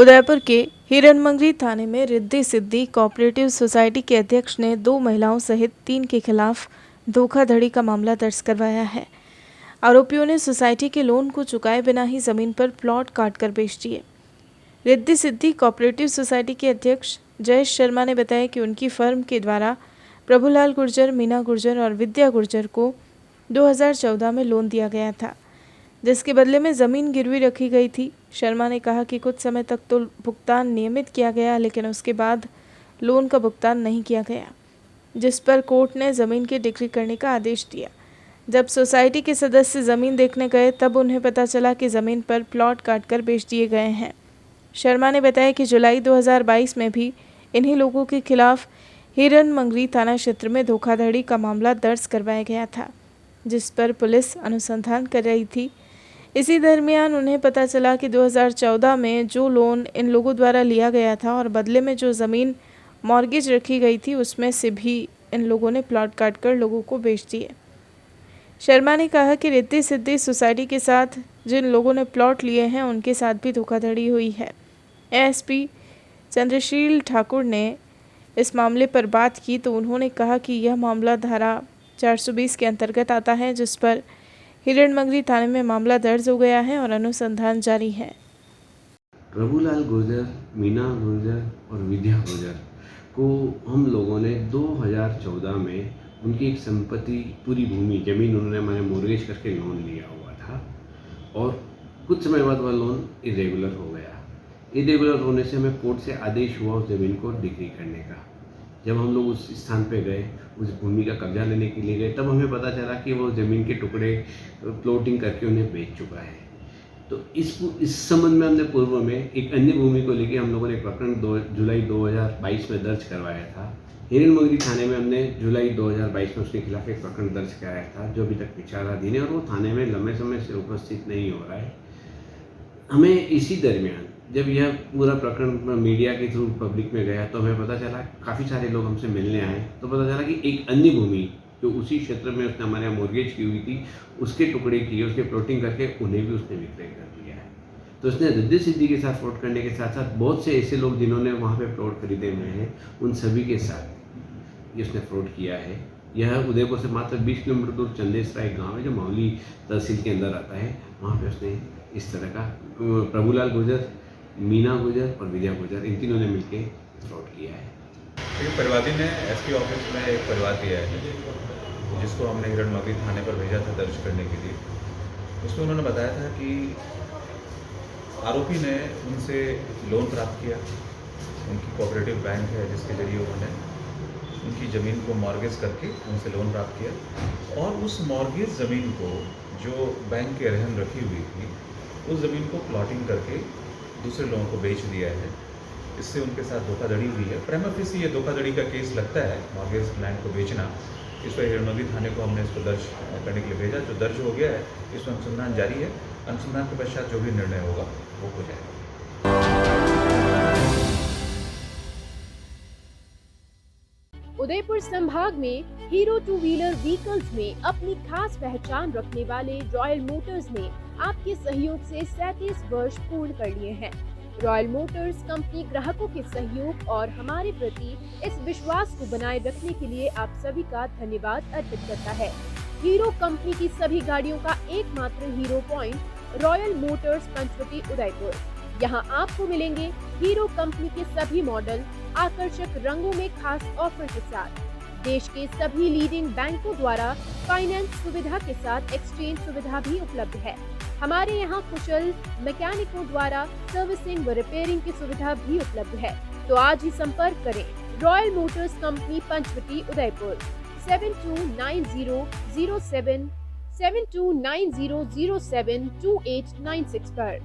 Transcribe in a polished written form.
उदयपुर के हिरणमंगरी थाने में Riddhi Siddhi cooperative society के अध्यक्ष ने 2 महिलाओं सहित 3 के खिलाफ धोखाधड़ी का मामला दर्ज करवाया है। आरोपियों ने सोसाइटी के लोन को चुकाए बिना ही जमीन पर प्लॉट काटकर बेच दिए। रिद्धि सिद्धि कोऑपरेटिव सोसाइटी के अध्यक्ष जयेश शर्मा ने बताया कि उनकी फर्म के द्वारा प्रभुलाल गुर्जर, मीना गुर्जर और विद्या गुर्जर को 2014 में लोन दिया गया था, जिसके बदले में ज़मीन गिरवी रखी गई थी। शर्मा ने कहा कि कुछ समय तक तो भुगतान नियमित किया गया, लेकिन उसके बाद लोन का भुगतान नहीं किया गया, जिस पर कोर्ट ने ज़मीन की डिक्री करने का आदेश दिया। जब सोसाइटी के सदस्य ज़मीन देखने गए तब उन्हें पता चला कि ज़मीन पर प्लॉट काटकर बेच दिए गए हैं। शर्मा ने बताया कि जुलाई 2022 में भी इन्हीं लोगों के खिलाफ हिरणमंगरी थाना क्षेत्र में धोखाधड़ी का मामला दर्ज करवाया गया था, जिस पर पुलिस अनुसंधान कर रही थी। इसी दरमियान उन्हें पता चला कि 2014 में जो लोन इन लोगों द्वारा लिया गया था और बदले में जो ज़मीन मॉर्गेज रखी गई थी, उसमें से भी इन लोगों ने प्लॉट काटकर लोगों को बेच दिए। शर्मा ने कहा कि रिद्धि सिद्धि सोसाइटी के साथ जिन लोगों ने प्लॉट लिए हैं, उनके साथ भी धोखाधड़ी हुई है। एएसपी चंद्रशील ठाकुर ने इस मामले पर बात की तो उन्होंने कहा कि यह मामला धारा 420 के अंतर्गत आता है, जिस पर हिरणमंगरी थाने में मामला दर्ज हो गया है और अनुसंधान जारी है। प्रभुलाल गुर्जर, मीना गुर्जर और विद्या गुर्जर को हम लोगों ने 2014 में उनकी एक संपत्ति, पूरी भूमि, ज़मीन उन्होंने हमारे मॉर्गेज करके लोन लिया हुआ था और कुछ समय बाद वह लोन इरेगुलर हो गया। इरेगुलर होने से हमें कोर्ट से आदेश हुआ उस ज़मीन को डिक्री करने का। जब हम लोग उस स्थान पे गए, उस भूमि का कब्जा लेने के लिए गए, तब हमें पता चला कि वो ज़मीन के टुकड़े प्लॉटिंग करके उन्हें बेच चुका है। तो इस संबंध में हमने पूर्व में एक अन्य भूमि को लेकर हम लोगों ने प्रकरण जुलाई 2022 में दर्ज करवाया था। हिरणमंगरी थाने में हमने जुलाई 2022 में उसके खिलाफ एक प्रकरण दर्ज कराया था, जो अभी तक विचाराधीन है और वो थाने में लंबे समय से उपस्थित नहीं हो रहा है। हमें इसी दरमियान जब यह पूरा प्रकरण मीडिया के थ्रू पब्लिक में गया तो हमें पता चला, काफ़ी सारे लोग हमसे मिलने आए तो पता चला कि एक अन्य भूमि जो उसी क्षेत्र में उसने हमारे यहाँ मॉर्गेज की हुई थी, उसके टुकड़े किए, उसके प्लॉटिंग करके उन्हें भी उसने विक्रय कर दिया है। तो उसने रिद्धि सिद्धि के साथ फ्रॉड करने के साथ साथ बहुत से ऐसे लोग जिन्होंने वहाँ पे प्लॉट खरीदे हुए हैं, उन सभी के साथ ये उसने फ्रॉड किया है। यह उदयपुर से मात्र 20 किलोमीटर दूर चंदेसरा एक गाँव है जो मावली तहसील के अंदर आता है। वहाँ पर उसने इस तरह का प्रभुलाल गुर्जर, मीना गुर्जर और विद्या गुर्जर, इन तीनों ने मिलकर फ्रॉड किया है। परिवादी ने एसपी ऑफिस में एक परिवार दिया है, जिसको हमने हिरणमंगरी थाने पर भेजा था दर्ज करने के लिए। उसमें उन्होंने बताया था कि आरोपी ने उनसे लोन प्राप्त किया। उनकी कोऑपरेटिव बैंक है जिसके जरिए उन्होंने उनकी ज़मीन को मॉर्गेज करके उनसे लोन प्राप्त किया और उस मॉर्गेज ज़मीन को जो बैंक के रहन रखी हुई थी, उस ज़मीन को प्लॉटिंग करके दूसरे लोगों को बेच दिया है। इससे उनके साथ धोखाधड़ी हुई है। प्राइमा फेसी ये धोखाधड़ी का केस लगता है, मॉर्गेज लैंड को बेचना। इस पर हिरणमंगरी थाने को हमने इसको दर्ज करने के लिए भेजा, जो दर्ज हो गया है। इसमें अनुसंधान जारी है। अनुसंधान के पश्चात जो भी निर्णय होगा वो हो जाएगा। उदयपुर संभाग में हीरो टू व्हीलर व्हीकल्स में अपनी खास पहचान रखने वाले रॉयल मोटर्स ने आपके सहयोग से 37 वर्ष पूर्ण कर लिए हैं। रॉयल मोटर्स कंपनी ग्राहकों के सहयोग और हमारे प्रति इस विश्वास को बनाए रखने के लिए आप सभी का धन्यवाद अर्पित करता है। हीरो कंपनी की सभी गाड़ियों का एकमात्र Hero point Royal Motors Panchvati Udaipur. यहाँ आपको मिलेंगे हीरो कंपनी के सभी मॉडल आकर्षक रंगों में खास ऑफर के साथ। देश के सभी लीडिंग बैंकों द्वारा फाइनेंस सुविधा के साथ एक्सचेंज सुविधा भी उपलब्ध है। हमारे यहाँ कुशल मैकेनिकों द्वारा सर्विसिंग व रिपेयरिंग की सुविधा भी उपलब्ध है। तो आज ही संपर्क करें Royal Motors company Panchvati Udaipur 729007 2896 पर।